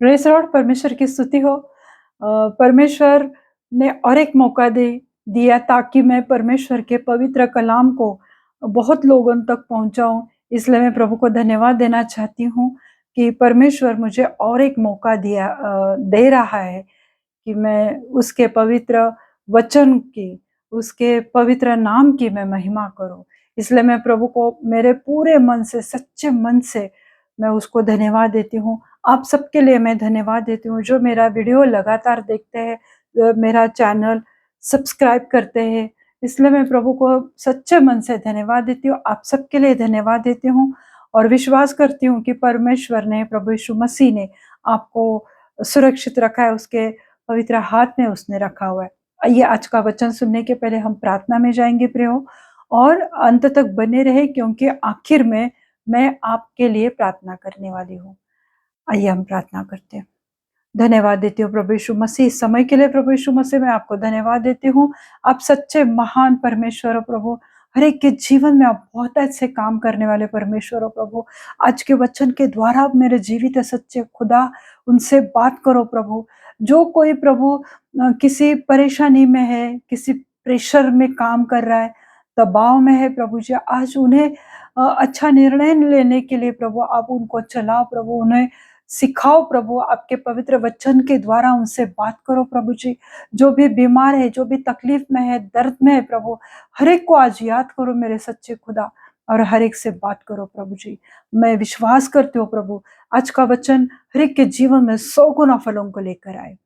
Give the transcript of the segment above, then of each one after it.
Praise Lord, परमेश्वर की स्तुति हो। परमेश्वर ने और एक मौका दे दिया ताकि मैं परमेश्वर के पवित्र कलाम को बहुत लोगों तक पहुँचाऊँ। इसलिए मैं प्रभु को धन्यवाद देना चाहती हूँ कि परमेश्वर मुझे और एक मौका दे रहा है कि मैं उसके पवित्र वचन की, उसके पवित्र नाम की मैं महिमा करूँ। इसलिए मैं प्रभु को मेरे पूरे मन से, सच्चे मन से मैं उसको धन्यवाद देती हूँ। आप सबके लिए मैं धन्यवाद देती हूँ जो मेरा वीडियो लगातार देखते हैं, मेरा चैनल सब्सक्राइब करते हैं। इसलिए मैं प्रभु को सच्चे मन से धन्यवाद देती हूँ। आप सबके लिए धन्यवाद देती हूँ और विश्वास करती हूँ कि परमेश्वर ने, प्रभु यीशु मसीह ने आपको सुरक्षित रखा है, उसके पवित्र हाथ में उसने रखा हुआ है। आइए आज का वचन सुनने के पहले हम प्रार्थना में जाएँगे प्रियो, और अंत तक बने रहे क्योंकि आखिर में मैं आपके लिए प्रार्थना करने वाली हूँ। आइए हम प्रार्थना करते हैं। धन्यवाद देती हूँ प्रभु यीशु मसीह, इस समय के लिए प्रभु यीशु मसीह मैं आपको धन्यवाद देती हूँ। आप सच्चे महान परमेश्वर हो प्रभु, हर एक के जीवन में आप बहुत अच्छे काम करने वाले परमेश्वर हो प्रभु। आज के वचन के द्वारा आप मेरे जीवित सच्चे खुदा उनसे बात करो प्रभु। जो कोई प्रभु किसी परेशानी में है, किसी प्रेशर में काम कर रहा है, दबाव में है प्रभु जी, आज उन्हें अच्छा निर्णय लेने के लिए प्रभु आप उनको चलाओ प्रभु, उन्हें सिखाओ प्रभु, आपके पवित्र वचन के द्वारा उनसे बात करो प्रभु जी। जो भी बीमार है, जो भी तकलीफ में है, दर्द में है प्रभु, हर एक को आज याद करो मेरे सच्चे खुदा, और हर एक से बात करो प्रभु जी। मैं विश्वास करती हूँ प्रभु, आज का वचन हर एक के जीवन में 100 गुना फलों को लेकर आए।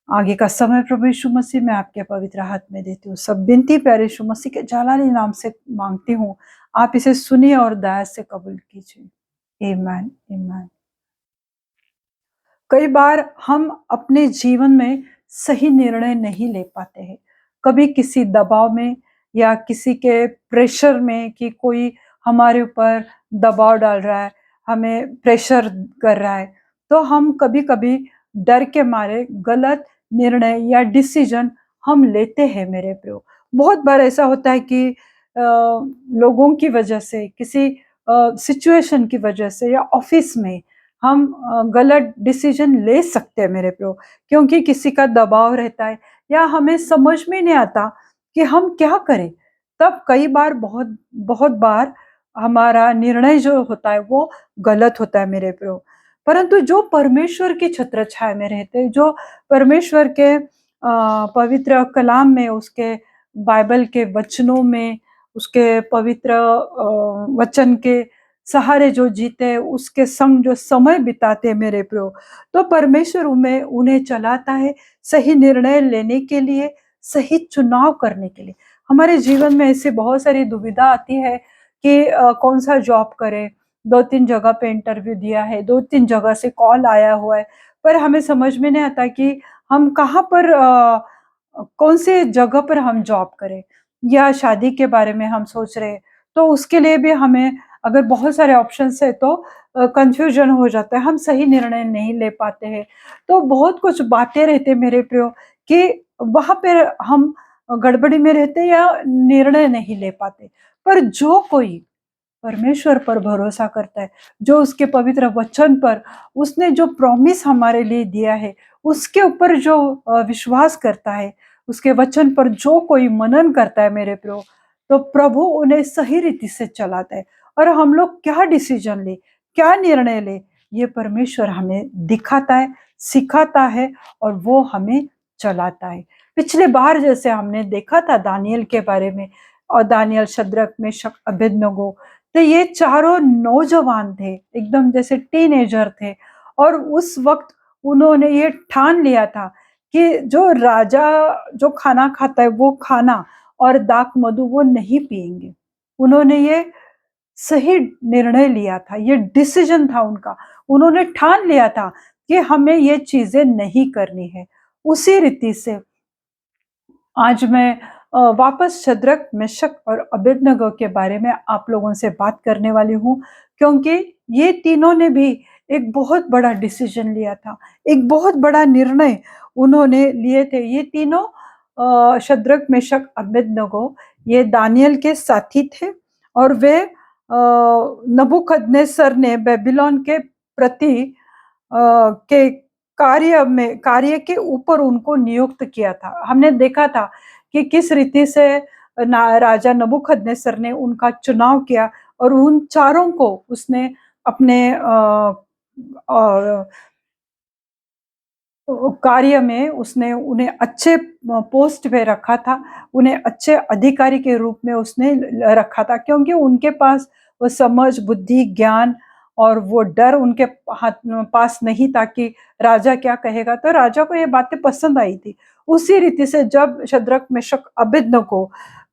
आगे का समय प्रभु यीशु मसीह मैं आपके पवित्र हाथ में देती हूँ। सब विनती प्यारे यीशु मसीह के जलाली नाम से मांगती हूँ। आप इसे सुनिए और दया से कबूल कीजिए। आमीन, आमीन। कई बार हम अपने जीवन में सही निर्णय नहीं ले पाते हैं। कभी किसी दबाव में या किसी के प्रेशर में कि कोई हमारे ऊपर दबाव डाल रहा है, हमें प्रेशर कर रहा है, तो हम कभी-कभी डर के मारे गलत निर्णय या डिसीजन हम लेते हैं मेरे प्रियो। बहुत बार ऐसा होता है कि लोगों की वजह से, किसी सिचुएशन की वजह से या ऑफिस में हम गलत डिसीजन ले सकते हैं मेरे प्रो, क्योंकि किसी का दबाव रहता है या हमें समझ में नहीं आता कि हम क्या करें। तब कई बार बहुत बहुत बार हमारा निर्णय जो होता है वो गलत होता है मेरे प्रो। परंतु जो परमेश्वर की छत्रछाया में रहते हैं, जो परमेश्वर के पवित्र कलाम में, उसके बाइबल के वचनों में, उसके पवित्र वचन के सहारे जो जीते, उसके संग जो समय बिताते मेरे प्रियो, तो परमेश्वर उन्हें उन्हें चलाता है सही निर्णय लेने के लिए, सही चुनाव करने के लिए। हमारे जीवन में ऐसी बहुत सारी दुविधा आती है कि कौन सा जॉब करें, 2-3 जगह पे इंटरव्यू दिया है, 2-3 जगह से कॉल आया हुआ है, पर हमें समझ में नहीं आता कि हम कहाँ पर कौन से जगह पर हम जॉब करें, या शादी के बारे में हम सोच रहे हैं, तो उसके लिए भी हमें अगर बहुत सारे ऑप्शंस है तो कन्फ्यूजन हो जाता है, हम सही निर्णय नहीं ले पाते हैं। तो बहुत कुछ बातें रहते हैं मेरे प्रियो कि वहाँ पे हम गड़बड़ी में रहते हैं या निर्णय नहीं ले पाते। पर जो कोई परमेश्वर पर भरोसा करता है, जो उसके पवित्र वचन पर उसने जो प्रॉमिस हमारे लिए दिया है, उसके ऊपर जो विश्वास करता है, उसके वचन पर जो कोई मनन करता है मेरे प्रियो, तो प्रभु उन्हें सही रीति से चलाता है। और हम लोग क्या डिसीजन ले, क्या निर्णय ले, ये परमेश्वर हमें दिखाता है, सिखाता है और वो हमें चलाता है। पिछले बार जैसे हमने देखा था दानियेल के बारे में, और दानियेल, शद्रक, मेशक, अबेदनगो, तो ये चारों नौजवान थे, एकदम जैसे टीनेजर थे, और उस वक़्त उन्होंने ये ठान लिया था कि जो राजा जो खाना खाता है वो खाना और दाख मधु वो नहीं पिएँगे। उन्होंने ये सही निर्णय लिया था, ये डिसीजन था उनका। उन्होंने ठान लिया था कि हमें ये चीज़ें नहीं करनी है। उसी रीति से आज मैं वापस शद्रक, मेशक और अबेदनगो के बारे में आप लोगों से बात करने वाली हूँ, क्योंकि ये तीनों ने भी एक बहुत बड़ा डिसीजन लिया था, एक बहुत बड़ा निर्णय उन्होंने लिए थे। ये तीनों शद्रक, मेशक, अबेदनगो ये दानियेल के साथी थे, और वे नबूकदनेस्सर ने बेबीलोन के प्रति के कार्य के ऊपर उनको नियुक्त किया था। हमने देखा था कि किस रीति से राजा नबूकदनेस्सर ने उनका चुनाव किया और उन चारों को उसने अपने कार्य में उसने उन्हें अच्छे पोस्ट पे रखा था, उन्हें अच्छे अधिकारी के रूप में उसने रखा था, क्योंकि उनके पास वो समझ, बुद्धि, ज्ञान और वो डर उनके पास नहीं था कि राजा क्या कहेगा। तो राजा को ये बातें पसंद आई थी। उसी रीति से जब शद्रक, मेशक, अबेदनगो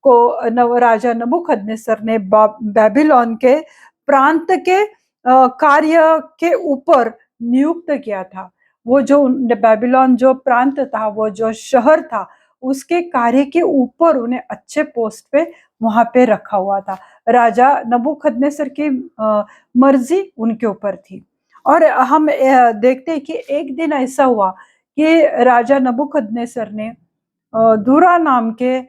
को राजा नबूकदनेस्सर ने बेबीलोन के प्रांत के कार्य के ऊपर नियुक्त किया था, वो जो बेबीलोन जो प्रांत था, वो जो शहर था, उसके कार्य के ऊपर उन्हें अच्छे पोस्ट पे वहां पे रखा हुआ था। राजा नबूकदनेस्सर की मर्जी उनके ऊपर थी। और हम देखते हैं कि एक दिन ऐसा हुआ कि राजा नबूकदनेस्सर ने दूरा नाम के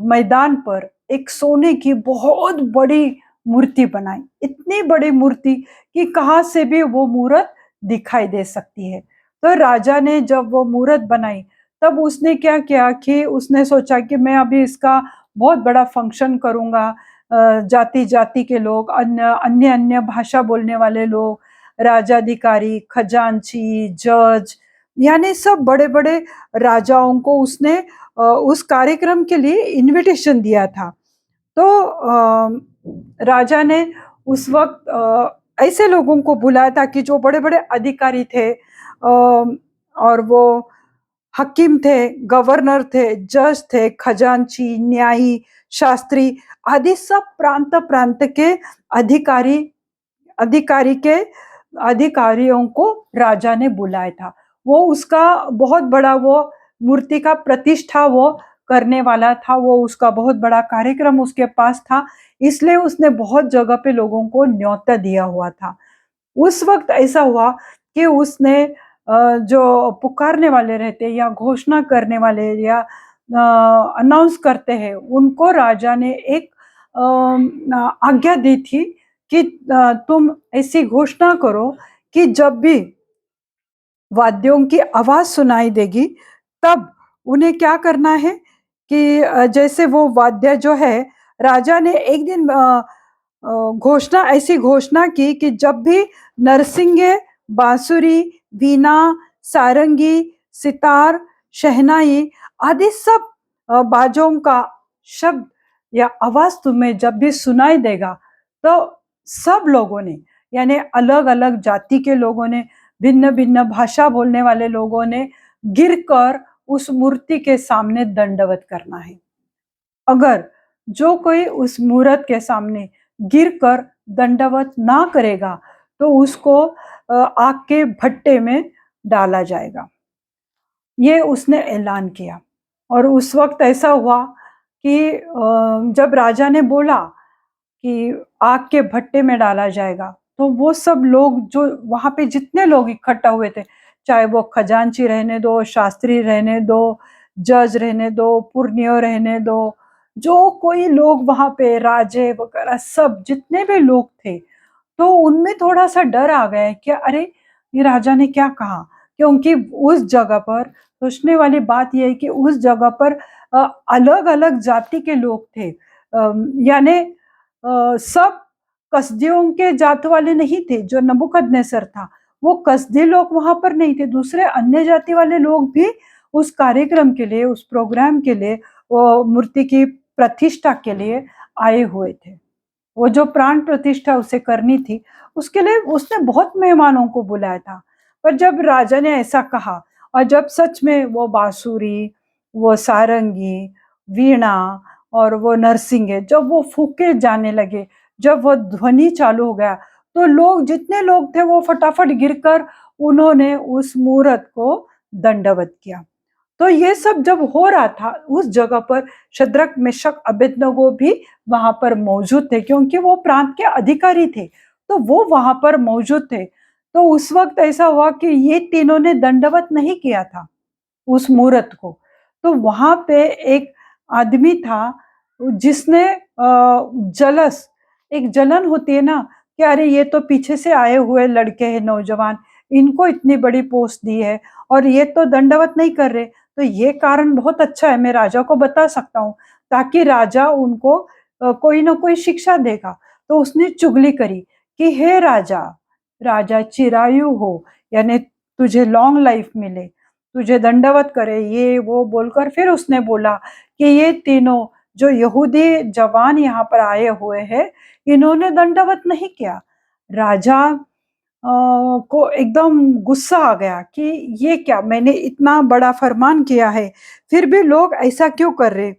मैदान पर एक सोने की बहुत बड़ी मूर्ति बनाई। इतनी बड़ी मूर्ति कि कहाँ से भी वो मूर्त दिखाई दे सकती है। तो राजा ने जब वो मूर्त बनाई, तब उसने क्या किया कि उसने सोचा कि मैं अभी इसका बहुत बड़ा फंक्शन करूंगा। जाति-जाति के लोग, अन्य-अन्य भाषा बोलने वाले लोग, राजाधिकारी, खजांची, जज, यानी सब बड़े-बड़े राजाओं को उसने उस कार्यक्रम के लिए इनविटेशन दिया था। तो राजा ने उस वक़्त ऐसे लोगों को बुलाया था कि जो बड़े-बड़े अधिकारी थे, और वो हकीम थे, गवर्नर थे, जज थे, खजांची, न्यायी, शास्त्री आदि सब प्रांत-प्रांत के अधिकारी अधिकारी के अधिकारियों को राजा ने बुलाया था। वो उसका बहुत बड़ा वो मूर्ति का प्रतिष्ठा वो करने वाला था, वो उसका बहुत बड़ा कार्यक्रम उसके पास था, इसलिए उसने बहुत जगह पे लोगों को न्योता दिया हुआ था। उस वक़्त ऐसा हुआ कि उसने जो पुकारने वाले रहते या घोषणा करने वाले या अनाउंस करते हैं, उनको राजा ने एक आज्ञा दी थी कि तुम ऐसी घोषणा करो कि जब भी वाद्यों की आवाज़ सुनाई देगी, तब उन्हें क्या करना है कि जैसे वो वाद्य जो है, राजा ने एक दिन ऐसी घोषणा की कि जब भी नरसिंगे, बांसुरी, वीणा, सारंगी, सितार, शहनाई आदि सब बाजों का शब्द या आवाज़ तुम्हें जब भी सुनाई देगा, तो सब लोगों ने, यानी अलग-अलग जाति के लोगों ने, भिन्न-भिन्न भाषा बोलने वाले लोगों ने गिरकर उस मूर्ति के सामने दंडवत करना है। अगर जो कोई उस मूर्त के सामने गिरकर दंडवत ना करेगा, तो उसको आग के भट्टे में डाला जाएगा। ये उसने ऐलान किया। और उस वक़्त ऐसा हुआ कि जब राजा ने बोला कि आग के भट्टे में डाला जाएगा, तो वो सब लोग जो वहाँ पे जितने लोग इकट्ठा हुए थे, चाहे वो खजांची रहने दो, शास्त्री रहने दो, जज रहने दो, पुरनियो रहने दो, जो कोई लोग वहाँ पे राजे वगैरह सब जितने भी लोग थे, तो उनमें थोड़ा-सा डर आ गया कि अरे! ये राजा ने क्या कहा? क्योंकि उस जगह पर सोचने वाली बात ये है कि उस जगह पर अलग-अलग जाति के लोग थे। यानी सब कसदियों के जात वाले नहीं थे, जो नबूकदनेस्सर था, वो कसदी लोग वहाँ पर नहीं थे, दूसरे अन्य जाति वाले लोग भी उस कार्यक्रम के लिए, उस प्रोग्राम के लिए, वो मूर्ति की प्रतिष्ठा के लिए आए हुए थे। वो जो प्राण प्रतिष्ठा उसे करनी थी, उसके लिए उसने बहुत मेहमानों को बुलाया था। पर जब राजा ने ऐसा कहा और जब सच में वो बांसुरी, वो सारंगी, वीणा और वो नरसिंगे जब वो फूँके जाने लगे, जब वो ध्वनि चालू हो गया, तो लोग जितने लोग थे वो फटाफट गिरकर उन्होंने उस मूरत को दंडवत किया। तो ये सब जब हो रहा था, उस जगह पर शद्रक, मेशक, अबेदनगो भी वहां पर मौजूद थे, क्योंकि वो प्रांत के अधिकारी थे, तो वो वहां पर मौजूद थे। तो उस वक्त ऐसा हुआ कि ये तीनों ने दंडवत नहीं किया था उस मूरत को। तो वहां पे एक आदमी था जिसने जलस, एक जलन होती है ना कि अरे ये तो पीछे से आए हुए लड़के हैं, नौजवान, इनको इतनी बड़ी पोस्ट दी है और ये तो दंडवत नहीं कर रहे, तो ये कारण बहुत अच्छा है, मैं राजा को बता सकता हूँ, ताकि राजा उनको कोई ना कोई शिक्षा देगा। तो उसने चुगली करी कि हे राजा, राजा चिरायु हो, यानी तुझे लॉन्ग लाइफ मिले, तुझे दंडवत करे, ये वो बोलकर फिर उसने बोला कि ये तीनों जो यहूदी जवान यहाँ पर आए हुए हैं, इन्होंने दंडवत नहीं किया। राजा को एकदम गुस्सा आ गया कि ये क्या, मैंने इतना बड़ा फरमान किया है, फिर भी लोग ऐसा क्यों कर रहे।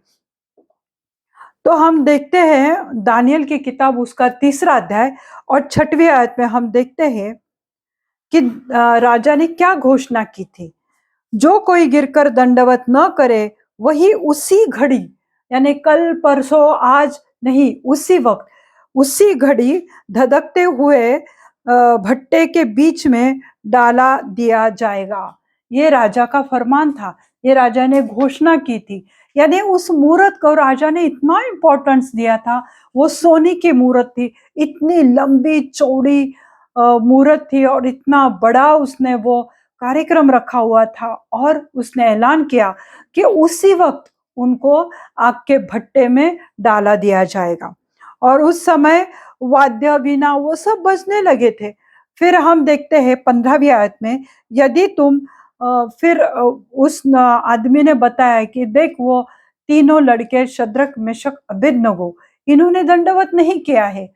तो हम देखते हैं दानियल की किताब उसका 3रा अध्याय और 6वीं आयत में हम देखते हैं कि राजा ने क्या घोषणा की थी। जो कोई गिरकर दंडवत न करे, वही उसी घड़ी, यानी कल परसों आज नहीं, उसी वक्त, उसी घड़ी धधकते हुए भट्टे के बीच में डाला दिया जाएगा। ये राजा का फरमान था, ये राजा ने घोषणा की थी। यानी उस मूर्त को राजा ने इतना इंपॉर्टेंस दिया था। वो सोने की मूर्त थी, इतनी लंबी चौड़ी मूर्त थी और इतना बड़ा उसने वो कार्यक्रम रखा हुआ था, और उसने ऐलान किया कि उसी वक्त उनको आग के भट्टे में डाला दिया जाएगा। और उस समय वाद्य वीणा वो सब बजने लगे थे। फिर हम देखते हैं 15वीं आयत में, यदि तुम फिर उस आदमी ने बताया कि देख वो तीनों लड़के शद्रक मेशक अबेदनगो, इन्होंने दंडवत नहीं किया है।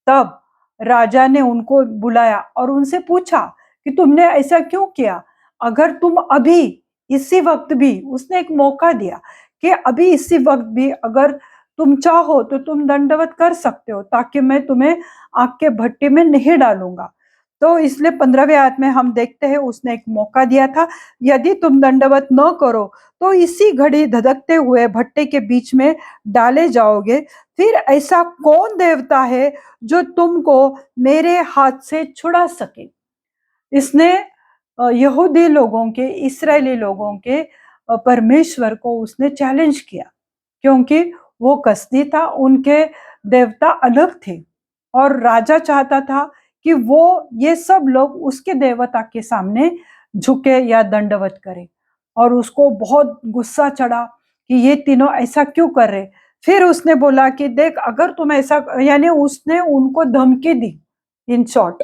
तब राजा ने उनको बुलाया और उनसे पूछा कि तुमने ऐसा क्यों किया। अगर तुम अभी इसी वक्त भी, उसने एक मौका दिया कि अभी इसी वक्त भी अगर तुम चाहो तो तुम दंडवत कर सकते हो, ताकि मैं तुम्हें आग के भट्टे में नहीं डालूंगा। तो इसलिए 15वें आयत में हम देखते हैं उसने एक मौका दिया था, यदि तुम दंडवत न करो तो इसी घड़ी धधकते हुए भट्टे के बीच में डाले जाओगे। फिर ऐसा कौन देवता है जो तुमको मेरे हाथ से छुड़ा सके। इसने यहूदी लोगों के, इस्राएली लोगों के परमेश्वर को उसने चैलेंज किया, क्योंकि वो कसदी था, उनके देवता अलग थे और राजा चाहता था कि वो ये सब लोग उसके देवता के सामने झुके या दंडवत करें। और उसको बहुत गुस्सा चढ़ा कि ये तीनों ऐसा क्यों कर रहे। फिर उसने बोला कि देख, अगर तुम ऐसा, यानी उसने उनको धमकी दी इन शॉर्ट,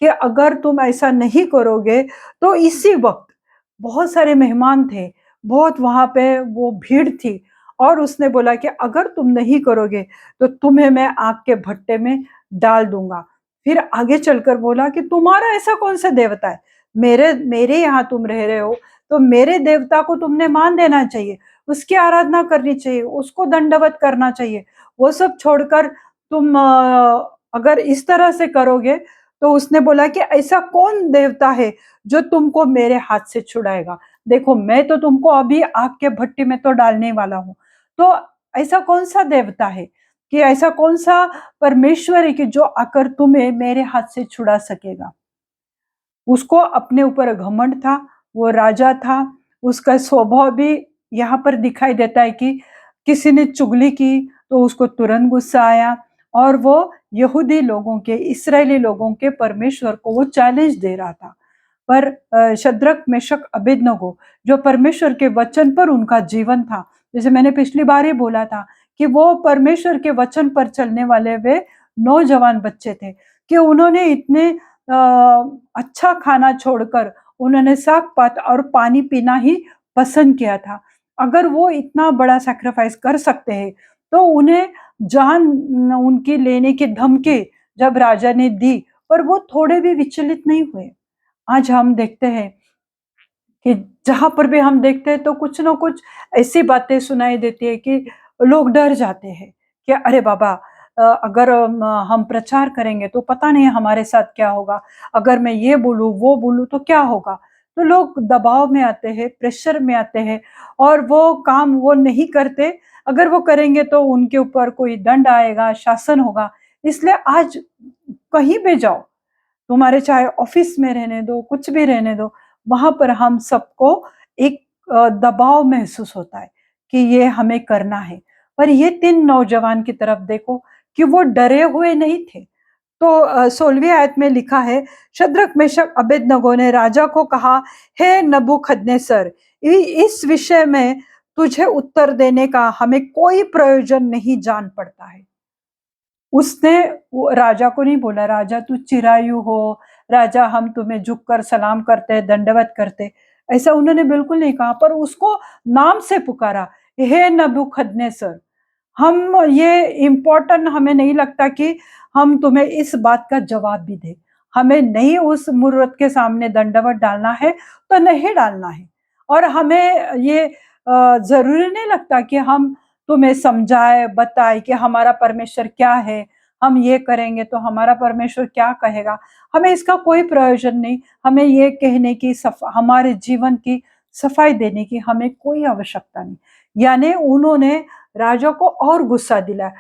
कि अगर तुम ऐसा नहीं करोगे तो इसी वक्त, बहुत सारे मेहमान थे, बहुत वहां पे वो भीड़ थी, और उसने बोला कि अगर तुम नहीं करोगे तो तुम्हें मैं आग के भट्टे में डाल दूंगा। फिर आगे चलकर बोला कि तुम्हारा ऐसा कौन सा देवता है, मेरे मेरे यहाँ तुम रह रहे हो, तो मेरे देवता को तुमने मान देना चाहिए, उसकी आराधना करनी चाहिए, उसको दंडवत करना चाहिए। वो सब छोड़कर तुम अगर इस तरह से करोगे, तो उसने बोला कि ऐसा कौन देवता है जो तुमको मेरे हाथ से छुड़ाएगा। देखो, मैं तो तुमको अभी आग के भट्टी में तो डालने वाला हूँ। तो ऐसा कौन सा देवता है, कि ऐसा कौन सा परमेश्वर है कि जो आकर तुम्हें मेरे हाथ से छुड़ा सकेगा। उसको अपने ऊपर घमंड था, वो राजा था, उसका स्वभाव भी यहाँ पर दिखाई देता है कि किसी ने चुगली की तो उसको तुरंत गुस्सा आया, और वो यहूदी लोगों के, इस्राएली लोगों के परमेश्वर को वो चैलेंज दे रहा था। पर शद्रक मेशक अबेदनगो, जो परमेश्वर के वचन पर उनका जीवन था, जैसे मैंने पिछली बार ही बोला था कि वो परमेश्वर के वचन पर चलने वाले वे नौजवान बच्चे थे, कि उन्होंने इतने अच्छा खाना छोड़कर उन्होंने साग पात और पानी पीना ही पसंद किया था। अगर वो इतना बड़ा सैक्रिफाइस कर सकते हैं, तो उन्हें जान उनकी लेने की धमकी जब राजा ने दी, पर वो थोड़े भी विचलित नहीं हुए। आज हम देखते हैं कि जहां पर भी हम देखते हैं तो कुछ ना कुछ ऐसी बातें सुनाई देती है कि लोग डर जाते हैं कि अरे बाबा, अगर हम प्रचार करेंगे तो पता नहीं हमारे साथ क्या होगा, अगर मैं ये बोलूं वो बोलूं तो क्या होगा। तो लोग दबाव में आते हैं, प्रेशर में आते हैं, और वो काम वो नहीं करते। अगर वो करेंगे तो उनके ऊपर कोई दंड आएगा, शासन होगा। इसलिए आज कहीं भी जाओ, तुम्हारे चाहे ऑफिस में रहने दो, कुछ भी रहने दो, वहां पर हम सबको एक दबाव महसूस होता है कि ये हमें करना है। पर ये 3 नौजवान की तरफ देखो कि वो डरे हुए नहीं थे, तो 16वीं आयत में लिखा है, शद्रक मेशक अबेदनगो ने राजा को कहा, हे नबूखदनेस्सर, इस विषय में तुझे उत्तर देने का हमें कोई प्रयोजन नहीं जान पड़ता है। उसने राजा को नहीं बोला, राजा तू चिरायु हो, राजा हम तुम्हें झुककर सलाम करते, दंडवत करते, ऐसा उन्होंने बिल्कुल नहीं कहा, पर उसको नाम से पुकारा, हे नबूखदनेस्सर। हम ये इम्पोर्टेंट हमें नहीं लगता कि हम तुम्हें इस बात का जवाब भी दें। हमें नहीं उस मूर्त के सामने दंडवत डालना है तो नहीं डालना है, और हमें ये ज़रूरी नहीं लगता कि हम तुम्हें समझाए, बताए कि हमारा परमेश्वर क्या है, हम ये करेंगे तो हमारा परमेश्वर क्या कहेगा। हमें इसका कोई प्रयोजन नहीं, हमें ये कहने की हमारे जीवन की सफाई देने की हमें कोई आवश्यकता नहीं। यानी उन्होंने राजा को और गुस्सा दिलाया,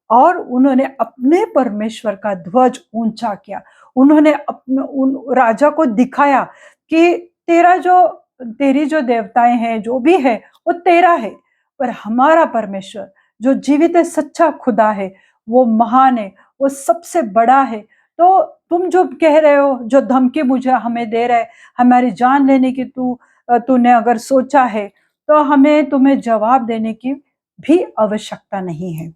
और उन्होंने अपने परमेश्वर का ध्वज ऊंचा किया। उन्होंने अपने उन राजा को दिखाया कि तेरी जो देवताएं हैं, जो भी है, वो तेरा है, पर हमारा परमेश्वर जो जीवित है, सच्चा खुदा है, वो महान है, वो सबसे बड़ा है। तो तुम जो कह रहे हो, जो धमकी मुझे हमें दे रहे, हमारी जान लेने की तूने अगर सोचा है, तो हमें तुम्हें जवाब देने की भी आवश्यकता नहीं है।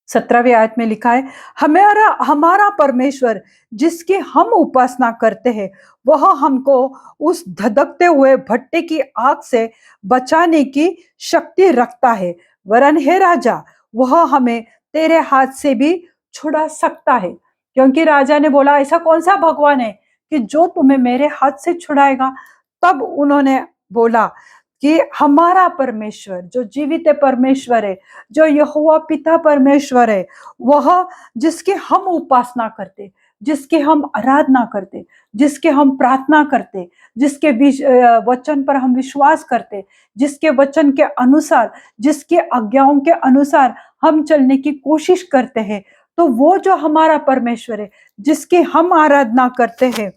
17वीं आयत में लिखा है, हमारा हमारा परमेश्वर जिसकी हम उपासना करते हैं, वह हमको उस धधकते हुए भट्टे की आग से बचाने की शक्ति रखता है। वरन हे राजा, वह हमें तेरे हाथ से भी छुड़ा सकता है। क्योंकि राजा ने बोला, ऐसा कौन सा भगवान है कि जो तुम्हें मेरे हाथ से छुड़ाएगा। तब उन्होंने बोला कि हमारा परमेश्वर जो जीवित परमेश्वर है, जो यहोवा पिता परमेश्वर है, वह जिसकी हम उपासना करते, जिसकी हम आराधना करते, जिसके हम प्रार्थना करते, जिसके वचन पर हम विश्वास करते, जिसके वचन के अनुसार, जिसके आज्ञाओं के अनुसार हम चलने की कोशिश करते हैं, तो वो जो हमारा परमेश्वर है, जिसकी हम आराधना करते हैं,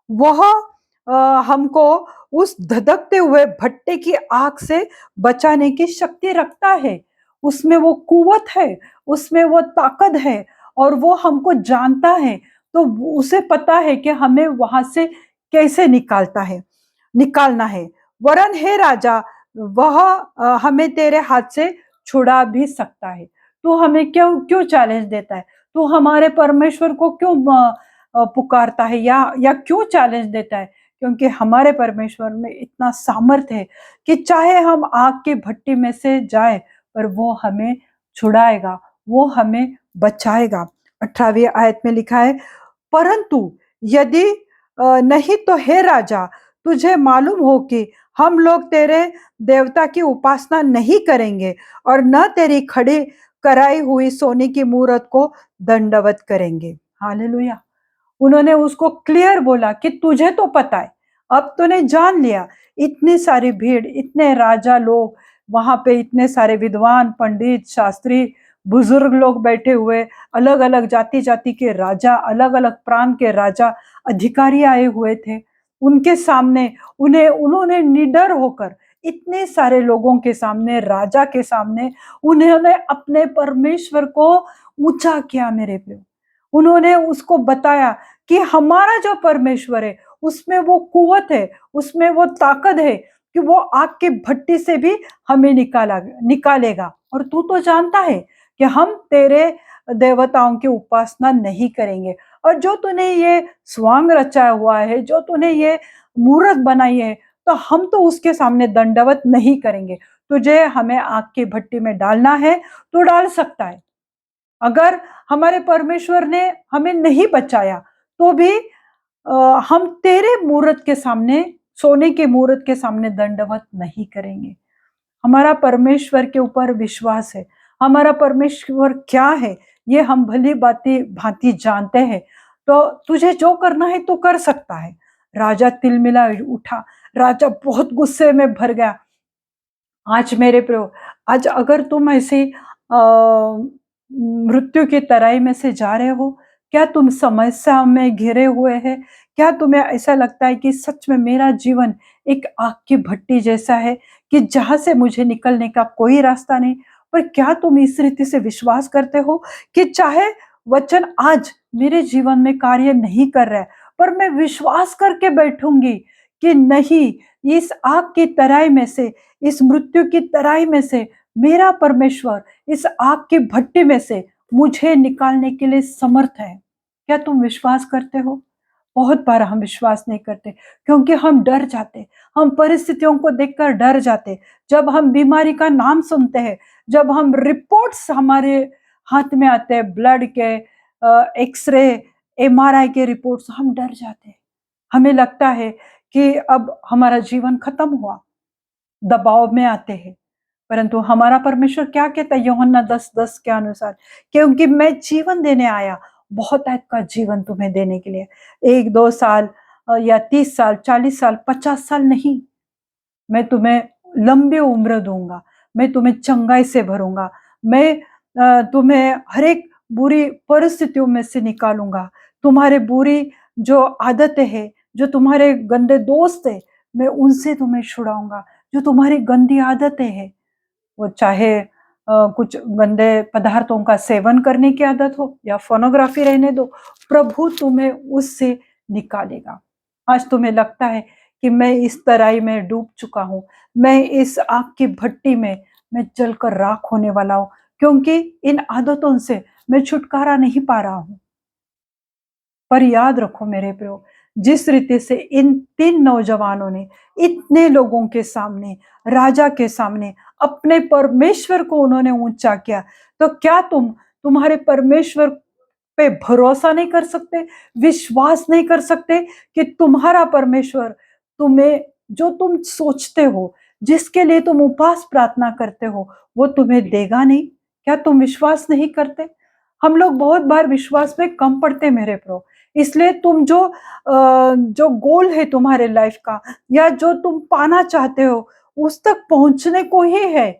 वह हमको उस धधकते हुए भट्टे की आग से बचाने की शक्ति रखता है। उसमें वो कुवत है, उसमें वो ताकत है, और वो हमको जानता है, तो उसे पता है कि हमें वहां से कैसे निकालना है। वरन हे राजा, वह हमें तेरे हाथ से छुड़ा भी सकता है। तू हमें क्यों क्यों चैलेंज देता है? तू हमारे परमेश्वर को क्यों पुकारता है, या क्यों चैलेंज देता है? क्योंकि हमारे परमेश्वर में इतना सामर्थ्य है कि चाहे हम आग के भट्टी में से जाए, पर वो हमें छुड़ाएगा, वो हमें बचाएगा। 18वीं आयत में लिखा है, परंतु यदि नहीं तो हे राजा, तुझे मालूम हो कि हम लोग तेरे देवता की उपासना नहीं करेंगे, और न तेरी खड़ी कराई हुई सोने की मूरत को दंडवत करेंगे। हालेलुया। उन्होंने उसको क्लियर बोला कि तुझे तो पता है, अब तूने जान लिया, इतनी सारी भीड़, इतने राजा लोग वहां पे, इतने सारे विद्वान, पंडित, शास्त्री, बुजुर्ग लोग बैठे हुए, अलग अलग जाति जाति के राजा, अलग अलग प्रांत के राजा, अधिकारी आए हुए थे उनके सामने। उन्होंने निडर होकर इतने सारे लोगों के सामने, राजा के सामने, उन्होंने अपने परमेश्वर को ऊंचा किया। मेरे प्रियो, उन्होंने उसको बताया कि हमारा जो परमेश्वर है, उसमें वो कुवत है, उसमें वो ताकत है कि वो आग के भट्टी से भी हमें निकालेगा। और तू तो जानता है कि हम तेरे देवताओं की उपासना नहीं करेंगे, और जो तूने ये स्वांग रचाया हुआ है, जो तूने ये मूर्त बनाई है, तो हम तो उसके सामने दंडवत नहीं करेंगे। तुझे हमें आग की भट्टी में डालना है, तो डाल सकता है। अगर हमारे परमेश्वर ने हमें नहीं बचाया, तो भी हम तेरे मूर्त के सामने, सोने के मूर्त के सामने दंडवत नहीं करेंगे। हमारा परमेश्वर के ऊपर विश्वास है। हमारा परमेश्वर क्या है, ये हम भली भांति जानते हैं। तो तुझे जो करना है तो कर सकता है। राजा तिलमिला उठा, राजा बहुत गुस्से में भर गया। आज मेरे प्रियो, आज अगर तुम ऐसे मृत्यु की तराई में से जा रहे हो, क्या तुम समस्या में घिरे हुए हैं? क्या तुम्हें ऐसा लगता है कि सच में मेरा जीवन एक आग की भट्टी जैसा है कि जहां से मुझे निकलने का कोई रास्ता नहीं? पर क्या तुम इस रीति से विश्वास करते हो कि चाहे वचन आज मेरे जीवन में कार्य नहीं कर रहा है, पर मैं विश्वास करके बैठूंगी कि नहीं, इस आग की तराई में से, इस मृत्यु की तराई में से मेरा परमेश्वर इस आग की भट्टी में से मुझे निकालने के लिए समर्थ है। क्या तुम विश्वास करते हो? बहुत बार हम विश्वास नहीं करते क्योंकि हम डर जाते, हम परिस्थितियों को देखकर डर जाते। जब हम बीमारी का नाम सुनते हैं, जब हम रिपोर्ट्स हमारे हाथ में आते हैं, ब्लड के एक्सरे, एमआरआई के रिपोर्ट्स, हम डर जाते हैं। हमें लगता है कि अब हमारा जीवन खत्म हुआ, दबाव में आते हैं। परंतु हमारा परमेश्वर क्या कहता है यूहन्ना 10:10 के अनुसार, क्योंकि मैं जीवन देने आया, बहुतायत का जीवन तुम्हें देने के लिए। 1-2 साल या 30 साल, 40 साल, 50 साल नहीं, मैं तुम्हें लंबी उम्र दूंगा, मैं तुम्हें चंगाई से भरूंगा, मैं तुम्हें हर एक बुरी परिस्थितियों में से निकालूंगा। तुम्हारे बुरी जो आदतें हैं, जो तुम्हारे गंदे दोस्त है, मैं उनसे तुम्हें छुड़ाऊंगा। जो तुम्हारी गंदी आदतें हैं, वो चाहे कुछ गंदे पदार्थों का सेवन करने की आदत हो या फोनोग्राफी रहने दो, प्रभु तुम्हें उससे निकालेगा। आज तुम्हें लगता है कि मैं इस तराई में डूब चुका हूं, मैं इस आग की भट्टी में मैं जलकर राख होने वाला हूं, क्योंकि इन आदतों से मैं छुटकारा नहीं पा रहा हूं। पर याद रखो मेरे प्रियो, जिस रीति से इन 3 नौजवानों ने इतने लोगों के सामने, राजा के सामने अपने परमेश्वर को उन्होंने ऊंचा किया, तो क्या तुम्हारे परमेश्वर पे भरोसा नहीं कर सकते, विश्वास नहीं कर सकते कि तुम्हारा परमेश्वर तुम्हें जो तुम सोचते हो, जिसके लिए तुम उपवास प्रार्थना करते हो, वो तुम्हें देगा नहीं? क्या तुम विश्वास नहीं करते? हम लोग बहुत बार विश्वास में कम पड़ते मेरे प्रो। इसलिए तुम जो गोल है तुम्हारे लाइफ का, या जो तुम पाना चाहते हो, उस तक पहुंचने को ही है,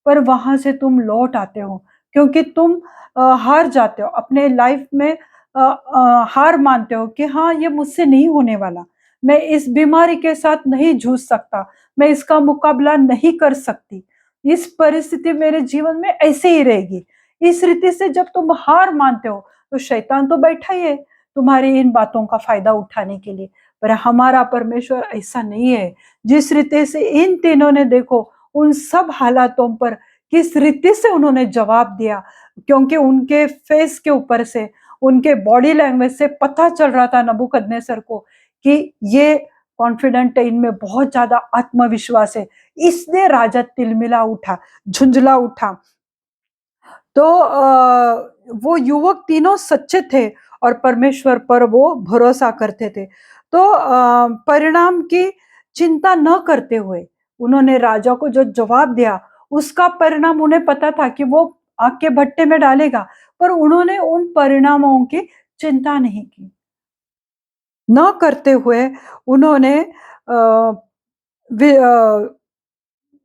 पर वहां से तुम लौट आते हो क्योंकि तुम हार जाते हो अपने लाइफ में। हार मानते हो कि हाँ, ये मुझसे नहीं होने वाला, मैं इस बीमारी के साथ नहीं जूझ सकता, मैं इसका मुकाबला नहीं कर सकती, इस परिस्थिति मेरे जीवन में ऐसे ही रहेगी। इस रीति से जब तुम हार मानते हो, तो शैतान तो बैठा ही है तुम्हारी इन बातों का फायदा उठाने के लिए। पर हमारा परमेश्वर ऐसा नहीं है। जिस रीति से इन तीनों ने देखो उन सब हालातों पर किस रीति से उन्होंने जवाब दिया, क्योंकि उनके फेस के ऊपर से, उनके बॉडी लैंग्वेज से पता चल रहा था नबूकदनेस्सर को कि ये कॉन्फिडेंट है, इनमें बहुत ज्यादा आत्मविश्वास है। इसलिए राजा तिलमिला उठा, झुंझला उठा। तो वो युवक तीनों सच्चे थे और परमेश्वर पर वो भरोसा करते थे। तो परिणाम की चिंता न करते हुए उन्होंने राजा को जो जवाब दिया, उसका परिणाम उन्हें पता था कि वो आग के भट्टे में डालेगा, पर उन्होंने उन परिणामों की चिंता नहीं की। न करते हुए उन्होंने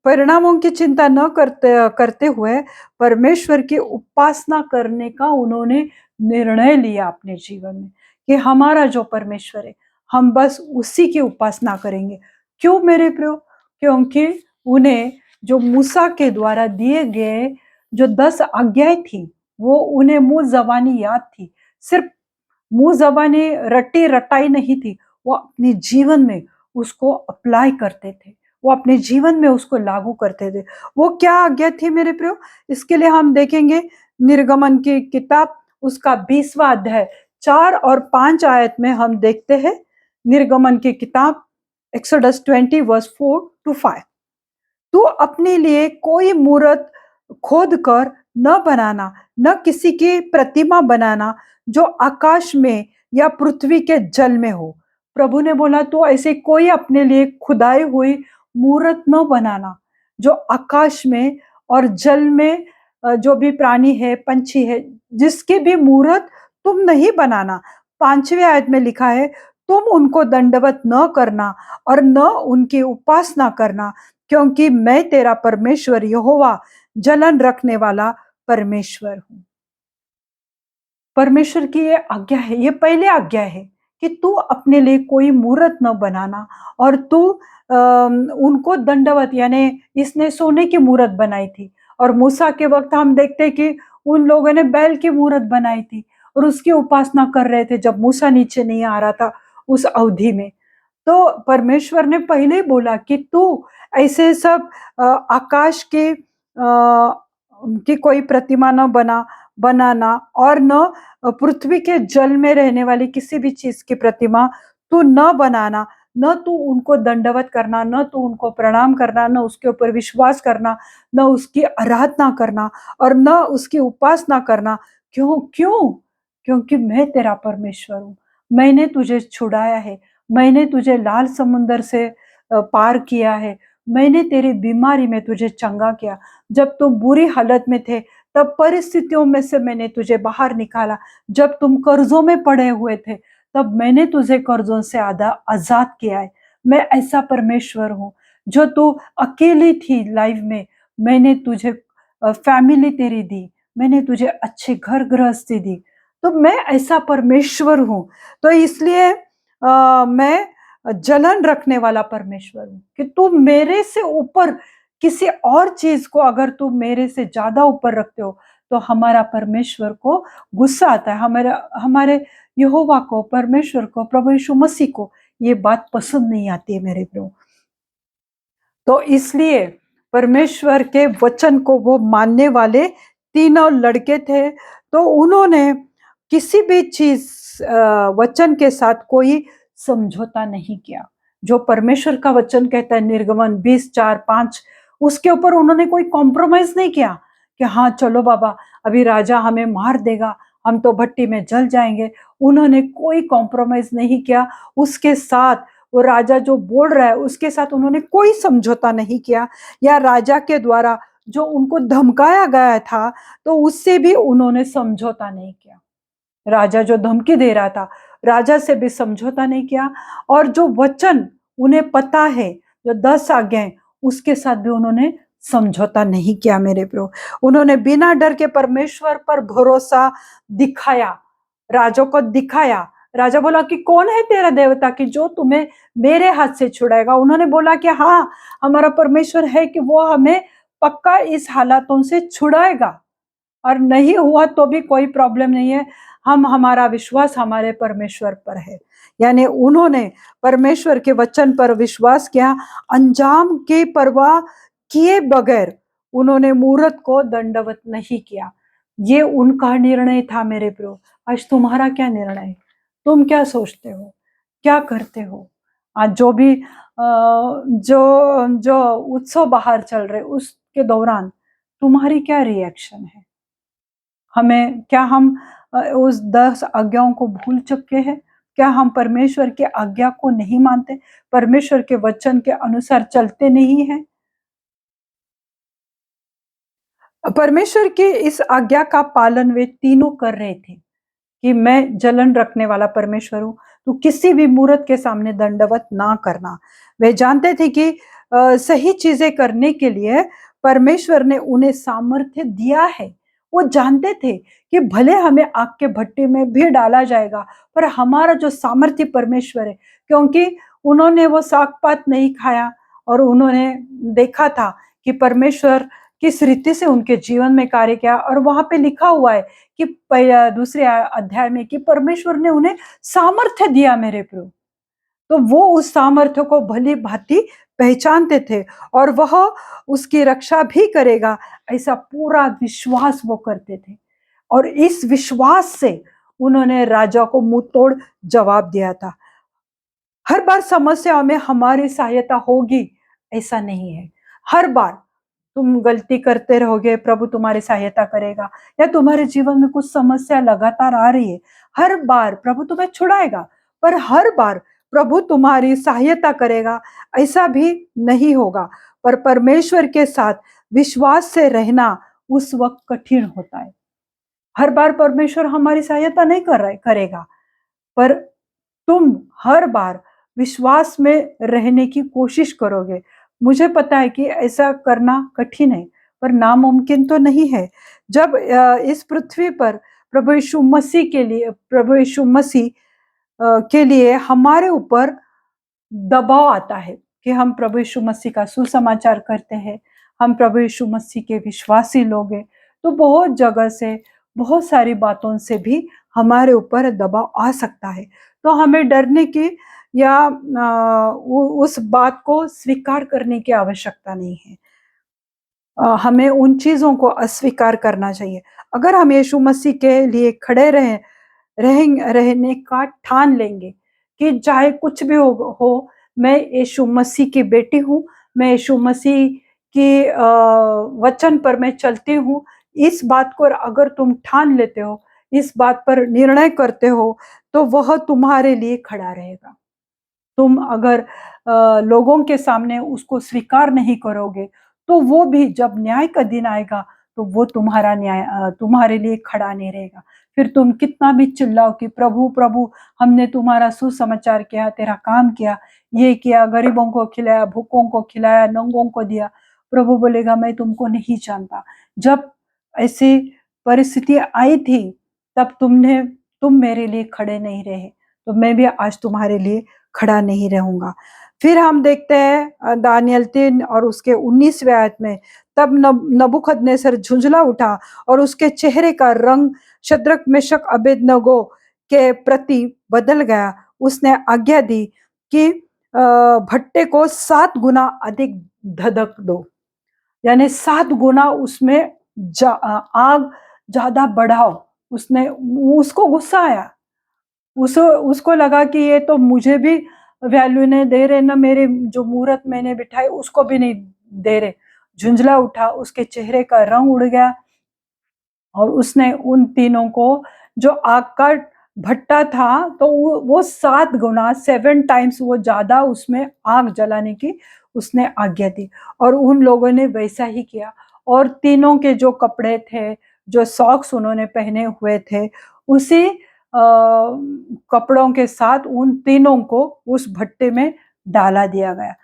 परिणामों की चिंता न करते करते हुए परमेश्वर की उपासना करने का उन्होंने निर्णय लिया अपने जीवन में कि हमारा जो परमेश्वर है, हम बस उसी की उपासना करेंगे। क्यों मेरे प्रियो? क्योंकि उन्हें जो मूसा के द्वारा दिए गए जो 10 आज्ञाएं थी, वो उन्हें मुंह जबानी याद थी। सिर्फ मुंह जबानी रटी रटाई नहीं थी, वो अपने जीवन में उसको अप्लाई करते थे, वो अपने जीवन में उसको लागू करते थे। वो क्या आज्ञा थी मेरे प्रियो? इसके लिए हम देखेंगे निर्गमन की किताब, उसका 20वां अध्याय 4 और 5 आयत में हम देखते हैं। निर्गमन की किताब एक्सोडस 20 वर्स 4 to 5। तू अपने लिए कोई मूर्त खोद कर न बनाना, न किसी की प्रतिमा बनाना जो आकाश में या पृथ्वी के जल में हो। प्रभु ने बोला तो ऐसे कोई अपने लिए खुदाई हुई मूर्त न बनाना, जो आकाश में और जल में जो भी प्राणी है, पंछी है, जिसकी भी मूर्त तुम नहीं बनाना। 5वें आयत में लिखा है, तुम उनको दंडवत न करना और न उनकी उपासना करना, क्योंकि मैं तेरा परमेश्वर यहोवा जलन रखने वाला परमेश्वर हूं। परमेश्वर की ये आज्ञा है, ये पहले आज्ञा है कि तू अपने लिए कोई मूर्त न बनाना, और तू उनको दंडवत, यानी इसने सोने की मूर्त बनाई थी, और मूसा के वक्त हम देखते हैं कि उन लोगों ने बैल की मूर्त बनाई थी, और उसकी उपासना कर रहे थे जब मूसा नीचे नहीं आ रहा था उस अवधि में। तो परमेश्वर ने पहले ही बोला कि तू ऐसे सब आकाश के की कोई प्रतिमा न बनाना, और न पृथ्वी के जल में रहने वाली किसी भी चीज की प्रतिमा तू न बनाना, न तू उनको दंडवत करना, न तू उनको प्रणाम करना, न उसके ऊपर विश्वास करना, न उसकी आराधना करना और न उसकी उपासना करना। क्यों क्यों? क्योंकि मैं तेरा परमेश्वर हूँ। मैंने तुझे छुड़ाया है, मैंने तुझे लाल समुंदर से पार किया है, मैंने तेरी बीमारी में तुझे चंगा किया। जब तुम बुरी हालत में थे तब परिस्थितियों में से मैंने तुझे बाहर निकाला। जब तुम कर्जों में पड़े हुए थे तब मैंने तुझे कर्जों से आधा आजाद किया है। मैं ऐसा परमेश्वर हूँ। जो तू अकेली थी लाइफ में, मैंने तुझे फैमिली तेरी दी, मैंने तुझे अच्छे घर गृहस्थी दी। तो मैं ऐसा परमेश्वर हूँ। तो इसलिए मैं जलन रखने वाला परमेश्वर हूँ कि तू मेरे से ऊपर किसी और चीज को अगर तू मेरे से ज्यादा ऊपर रखते हो तो हमारा परमेश्वर को गुस्सा आता है। हमारे हमारे यहोवा को, परमेश्वर को, प्रभु यीशु मसीह को ये बात पसंद नहीं आती है मेरे प्रभु। तो इसलिए परमेश्वर के वचन को वो मानने वाले तीनों लड़के थे। तो उन्होंने किसी भी चीज वचन के साथ कोई समझौता नहीं किया। जो परमेश्वर का वचन कहता है निर्गमन 20:4-5, उसके ऊपर उन्होंने कोई कॉम्प्रोमाइज नहीं किया कि हाँ चलो बाबा अभी राजा हमें मार देगा, हम तो भट्टी में जल जाएंगे। उन्होंने कोई कॉम्प्रोमाइज नहीं किया उसके साथ। वो राजा जो बोल रहा है उसके साथ उन्होंने कोई समझौता नहीं किया, या राजा के द्वारा जो उनको धमकाया गया था तो उससे भी उन्होंने समझौता नहीं किया। राजा जो धमकी दे रहा था, राजा से भी समझौता नहीं किया। और जो वचन उन्हें पता है, जो 10 आज्ञाएं, उसके साथ भी उन्होंने समझौता नहीं किया मेरे प्रो। उन्होंने बिना डर के परमेश्वर पर भरोसा दिखाया, राजा को दिखाया। राजा बोला कि कौन है तेरा देवता कि जो तुम्हें मेरे हाथ से छुड़ाएगा। उन्होंने बोला कि हाँ हमारा परमेश्वर है कि वो हमें पक्का इस हालातों से छुड़ाएगा, और नहीं हुआ तो भी कोई प्रॉब्लम नहीं है, हम हमारा विश्वास हमारे परमेश्वर पर है। यानी उन्होंने परमेश्वर के वचन पर विश्वास किया, अंजाम की परवाह किए बगैर उन्होंने मूर्त को दंडवत नहीं किया। ये उनका निर्णय था मेरे प्रो। आज तुम्हारा क्या निर्णय है? तुम क्या सोचते हो, क्या करते हो? आज जो भी जो जो उत्सव बाहर चल रहे उसके दौरान तुम्हारी क्या रिएक्शन है? हमें क्या हम उस 10 आज्ञाओं को भूल चुके हैं? क्या हम परमेश्वर की आज्ञा को नहीं मानते? परमेश्वर के वचन के अनुसार चलते नहीं हैं? परमेश्वर की इस आज्ञा का पालन वे तीनों कर रहे थे कि मैं जलन रखने वाला परमेश्वर हूँ, तो किसी भी मूर्त के सामने दंडवत ना करना। वे जानते थे कि सही चीजें करने के लिए परमेश्वर ने उन्हें सामर्थ्य दिया है। वो जानते थे कि भले हमें आग के भट्टे में भी डाला जाएगा, पर हमारा जो सामर्थ्य परमेश्वर है, क्योंकि उन्होंने वो साग-पात नहीं खाया और उन्होंने देखा था कि परमेश्वर किस रीति से उनके जीवन में कार्य किया। और वहां पे लिखा हुआ है कि दूसरे अध्याय में कि परमेश्वर ने उन्हें सामर्थ्य दिया मेरे प्रभु। तो वो उस सामर्थ्य को भली भांति पहचानते थे और वह उसकी रक्षा भी करेगा, ऐसा पूरा विश्वास वो करते थे। और इस विश्वास से उन्होंने राजा को मुंह तोड़ जवाब दिया था। हर बार समस्या में हमारी सहायता होगी ऐसा नहीं है। हर बार तुम गलती करते रहोगे, प्रभु तुम्हारी सहायता करेगा, या तुम्हारे जीवन में कुछ समस्या लगातार आ रही है, हर बार प्रभु तुम्हें छुड़ाएगा, पर हर बार प्रभु तुम्हारी सहायता करेगा ऐसा भी नहीं होगा। पर परमेश्वर के साथ विश्वास से रहना उस वक्त कठिन होता है। हर बार परमेश्वर हमारी सहायता नहीं करेगा, पर तुम हर बार विश्वास में रहने की कोशिश करोगे। मुझे पता है कि ऐसा करना कठिन है, पर नामुमकिन तो नहीं है। जब इस पृथ्वी पर प्रभु यीशु मसीह के लिए हमारे ऊपर दबाव आता है कि हम प्रभु यीशु मसीह का सुसमाचार करते हैं, हम प्रभु यीशु मसीह के विश्वासी लोग हैं, तो बहुत जगह से बहुत सारी बातों से भी हमारे ऊपर दबाव आ सकता है। तो हमें डरने की या उस बात को स्वीकार करने की आवश्यकता नहीं है। हमें उन चीज़ों को अस्वीकार करना चाहिए। अगर हम यीशु मसीह के लिए खड़े रहने का ठान लेंगे कि चाहे कुछ भी हो, मैं यीशु मसीह की बेटी हूँ, मैं यीशु मसीह की वचन पर मैं चलती हूँ। इस बात को अगर तुम ठान लेते हो, इस बात पर निर्णय करते हो, तो वह तुम्हारे लिए खड़ा रहेगा। तुम अगर लोगों के सामने उसको स्वीकार नहीं करोगे, तो वो भी जब न्याय का दिन आएगा, तो वो तुम्हारे लिए खड़ा नहीं रहेगा। फिर तुम कितना भी चिल्लाओ कि प्रभु प्रभु, हमने तुम्हारा सुसमाचार किया, तेरा काम किया, ये किया, गरीबों को खिलाया, भूखों को खिलाया, नंगों को दिया। प्रभु बोलेगा मैं तुमको नहीं जानता। जब ऐसी परिस्थिति आई थी, तब तुम मेरे लिए खड़े नहीं रहे, तो मैं भी आज तुम्हारे लिए खड़ा नहीं रहूंगा। फिर हम देखते हैं दानियल 3 और उसके 19वें आयत में, तब नबूखदनेस्सर झुंझला उठा और उसके चेहरे का रंग शद्रक मेशक अबेदनगो के प्रति बदल गया। उसने आज्ञा दी कि भट्टे को 7 गुना अधिक धधक दो, यानी 7 गुना उसमें आग ज्यादा बढ़ाओ। उसको गुस्सा आया, उसको लगा कि ये तो मुझे भी वैल्यू नहीं दे रहे, ना मेरे जो मूर्त मैंने बिठाई उसको भी नहीं दे रहे। झुंझला उठा, उसके चेहरे का रंग उड़ गया और उसने उन तीनों को, जो आग का भट्टा था, तो वो 7 गुना 7 टाइम्स वो ज्यादा उसमें आग जलाने की उसने आज्ञा दी। और उन लोगों ने वैसा ही किया। और तीनों के जो कपड़े थे, जो सॉक्स उन्होंने पहने हुए थे, उसी कपड़ों के साथ उन तीनों को उस भट्टे में डाला दिया गया।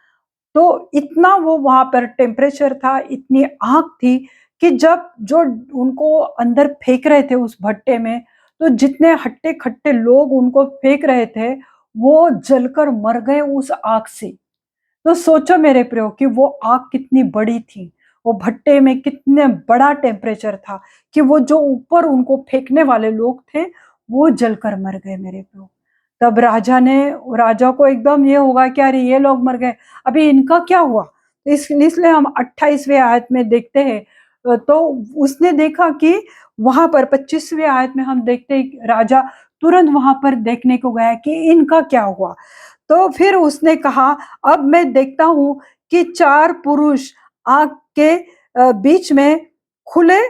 तो इतना वो वहां पर टेम्परेचर था, इतनी आग थी कि जब जो उनको अंदर फेंक रहे थे उस भट्टे में, तो जितने हट्टे खट्टे लोग उनको फेंक रहे थे, वो जलकर मर गए उस आग से। तो सोचो मेरे प्रियो कि वो आग कितनी बड़ी थी, वो भट्टे में कितने बड़ा टेम्परेचर था कि वो जो ऊपर उनको फेंकने वाले लोग थे, वो जलकर मर गए मेरे प्रियो। तब राजा को एकदम ये होगा कि अरे ये लोग मर गए, अभी इनका क्या हुआ। इसलिए हम 28वें आयत में देखते हैं, तो उसने देखा कि वहां पर 25वें आयत में हम देखते हैं राजा तुरंत वहां पर देखने को गया कि इनका क्या हुआ। तो फिर उसने कहा, अब मैं देखता हूं कि 4 पुरुष आग के बीच में खुले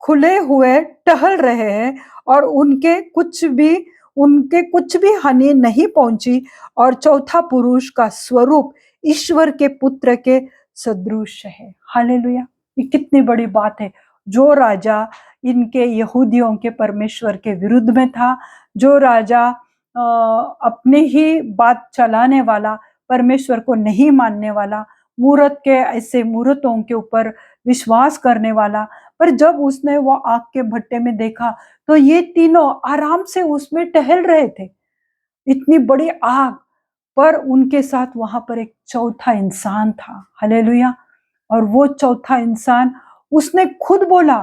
खुले हुए टहल रहे हैं और उनके कुछ भी हानि नहीं पहुंची। और चौथा पुरुष का स्वरूप ईश्वर के पुत्र के सदृश है। हालेलुया! ये कितनी बड़ी बात है। जो राजा इनके यहूदियों के परमेश्वर के विरुद्ध में था, जो राजा अपने ही बात चलाने वाला, परमेश्वर को नहीं मानने वाला, मूरत के ऐसे मूरतों के ऊपर विश्वास करने वाला, पर जब उसने वो आग के भट्टे में देखा, तो ये तीनों आराम से उसमें टहल रहे थे। इतनी बड़ी आग, पर उनके साथ वहां पर एक चौथा इंसान था। हालेलुया! और वो चौथा इंसान, उसने खुद बोला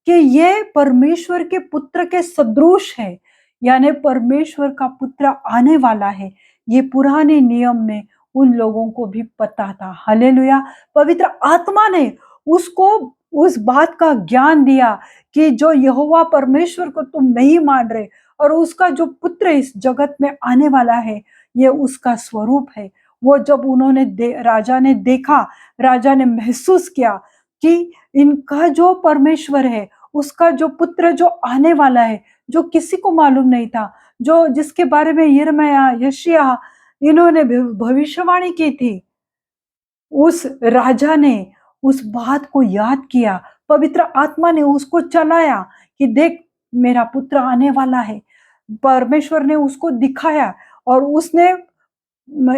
कि ये परमेश्वर के पुत्र के सदृश है, यानी परमेश्वर का पुत्र आने वाला है। ये पुराने नियम में उन लोगों को भी पता था। हालेलुया! पवित्र आत्मा ने उसको उस बात का ज्ञान दिया कि जो यहोवा परमेश्वर को तुम नहीं मान रहे, और उसका जो पुत्र इस जगत में आने वाला है, ये उसका स्वरूप है। वो जब राजा ने देखा, राजा ने महसूस किया कि इनका जो परमेश्वर है, उसका जो पुत्र जो आने वाला है, जो किसी को मालूम नहीं था, जो जिसके बारे में यिर्मयाह, यशायाह इन्होंने भविष्यवाणी की थी, उस राजा ने उस बात को याद किया। पवित्र आत्मा ने उसको चलाया कि देख, मेरा पुत्र आने वाला है। परमेश्वर ने उसको दिखाया और उसने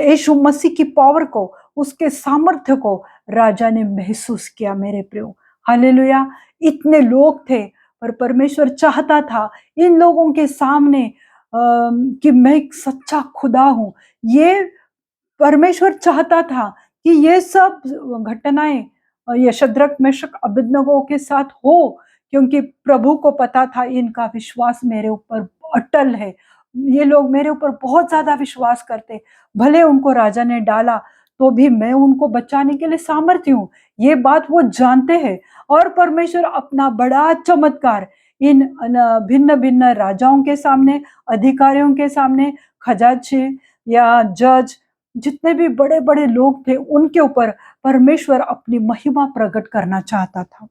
यीशु मसीह की पावर को, उसके सामर्थ्य को राजा ने महसूस किया मेरे प्रियो। हालेलुया! इतने लोग थे, पर परमेश्वर चाहता था इन लोगों के सामने कि मैं एक सच्चा खुदा हूं। ये परमेश्वर चाहता था कि ये सब घटनाएं ये शद्रक मेशक अबेदनगो के साथ हो, क्योंकि प्रभु को पता था इनका विश्वास मेरे ऊपर अटल है, ये लोग मेरे ऊपर बहुत ज्यादा विश्वास करते, भले उनको राजा ने डाला तो भी मैं उनको बचाने के लिए सामर्थ्य हूँ, ये बात वो जानते हैं। और परमेश्वर अपना बड़ा चमत्कार इन भिन्न भिन्न राजाओं के सामने, अधिकारियों के सामने, खजांची या जज, जितने भी बड़े बड़े लोग थे उनके ऊपर परमेश्वर अपनी महिमा प्रकट करना चाहता था।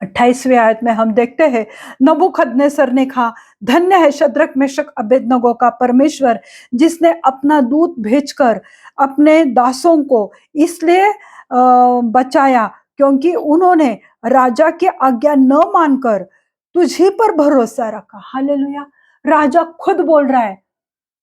28वें आयत में हम देखते हैं, नबूखदनेस्सर ने कहा, धन्य है शद्रक मेशक अबेदनगो का परमेश्वर, जिसने अपना दूत भेजकर अपने दासों को इसलिए बचाया क्योंकि उन्होंने राजा की आज्ञा न मानकर तुझी पर भरोसा रखा। हालेलुया, राजा खुद बोल रहा है,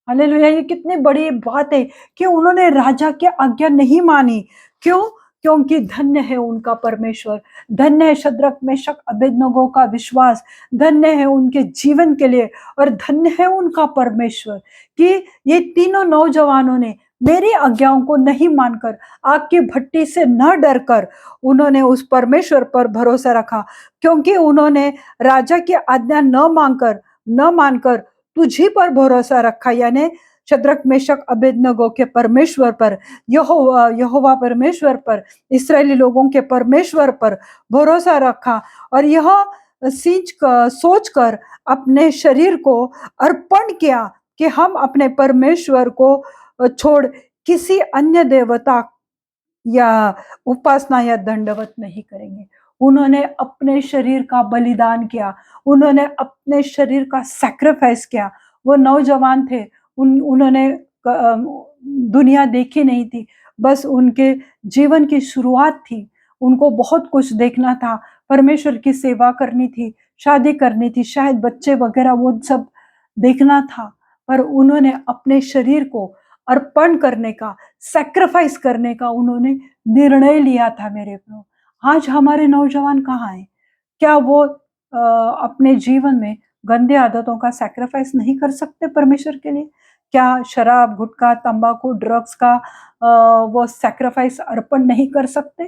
हालेलुया, ये कितनी बड़ी बात है कि उन्होंने राजा की आज्ञा नहीं मानी। क्यों? क्योंकि धन्य है उनका परमेश्वर, धन्य है शद्रक मेशक अबेदनगो का विश्वास, धन्य है उनके जीवन के लिए, और धन्य है उनका परमेश्वर कि ये तीनों नौजवानों ने मेरी आज्ञाओं को नहीं मानकर, आग की भट्टी से न डरकर उन्होंने उस परमेश्वर पर भरोसा रखा, क्योंकि उन्होंने राजा की आज्ञा न मानकर तुझी पर भरोसा रखा, यानी शद्रक मेशक अबेदनगो के परमेश्वर पर, यहोवा परमेश्वर पर, इस्राएली लोगों के परमेश्वर पर भरोसा रखा, और यह सोचकर अपने शरीर को अर्पण किया कि हम अपने परमेश्वर को छोड़ किसी अन्य देवता या उपासना या दंडवत नहीं करेंगे। उन्होंने अपने शरीर का बलिदान किया, उन्होंने अपने शरीर का सैक्रिफाइस किया। वो नौजवान थे, उन्होंने दुनिया देखी नहीं थी, बस उनके जीवन की शुरुआत थी, उनको बहुत कुछ देखना था, परमेश्वर की सेवा करनी थी, शादी करनी थी, शायद बच्चे वगैरह वो सब देखना था, पर उन्होंने अपने शरीर को अर्पण करने का, सैक्रिफाइस करने का उन्होंने निर्णय लिया था। मेरे प्रभु, आज हमारे नौजवान कहाँ हैं? क्या वो अपने जीवन में गंदे आदतों का सैक्रिफाइस नहीं कर सकते परमेश्वर के लिए? क्या शराब, गुटखा, तंबाकू, ड्रग्स का वो सैक्रिफाइस अर्पण नहीं कर सकते?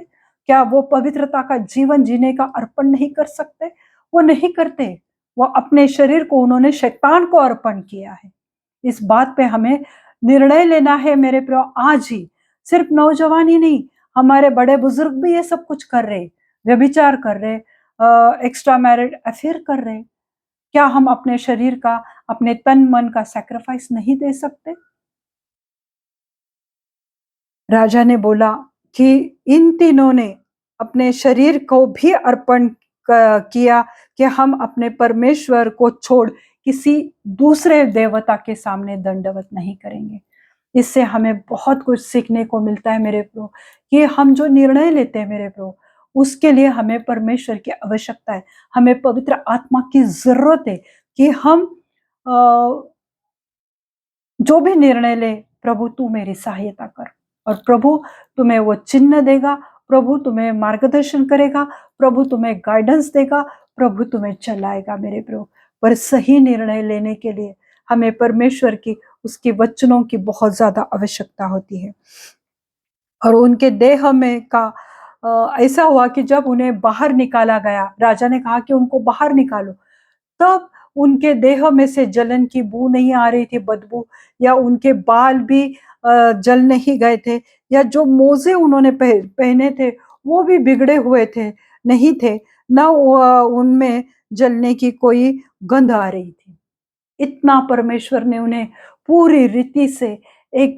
क्या वो पवित्रता का जीवन जीने का अर्पण नहीं कर सकते? वो नहीं करते, वो अपने शरीर को उन्होंने शैतान को अर्पण किया है। इस बात पे हमें निर्णय लेना है मेरे प्रियो, आज ही। सिर्फ नौजवान ही नहीं, हमारे बड़े बुजुर्ग भी ये सब कुछ कर रहे, व्यभिचार कर रहे, एक्स्ट्रा मैरिड अफेयर कर रहे। क्या हम अपने शरीर का, अपने तन मन का सैक्रिफाइस नहीं दे सकते? राजा ने बोला कि इन तीनों ने अपने शरीर को भी अर्पण किया कि हम अपने परमेश्वर को छोड़ किसी दूसरे देवता के सामने दंडवत नहीं करेंगे। इससे हमें बहुत कुछ सीखने को मिलता है मेरे प्रभु, कि हम जो निर्णय लेते हैं मेरे प्रभु, उसके लिए हमें परमेश्वर की आवश्यकता है, हमें पवित्र आत्मा की जरूरत है कि हम जो भी निर्णय ले, प्रभु तू मेरी सहायता कर, और प्रभु तुम्हें वो चिन्ह देगा, प्रभु तुम्हें मार्गदर्शन करेगा, प्रभु तुम्हें गाइडेंस देगा, प्रभु तुम्हें चलाएगा मेरे प्रभु। पर सही निर्णय लेने के लिए हमें परमेश्वर की, उसके वचनों की बहुत ज्यादा आवश्यकता होती है। और उनके देह में का ऐसा हुआ कि जब उन्हें बाहर निकाला गया, राजा ने कहा कि उनको बाहर निकालो, तब उनके देह में से जलन की बू नहीं आ रही थी, बदबू, या उनके बाल भी जल नहीं गए थे, या जो मोजे उन्होंने पहने थे वो भी बिगड़े हुए थे, नहीं थे, ना उनमें जलने की कोई गंध आ रही थी। इतना परमेश्वर ने उन्हें पूरी रीति से एक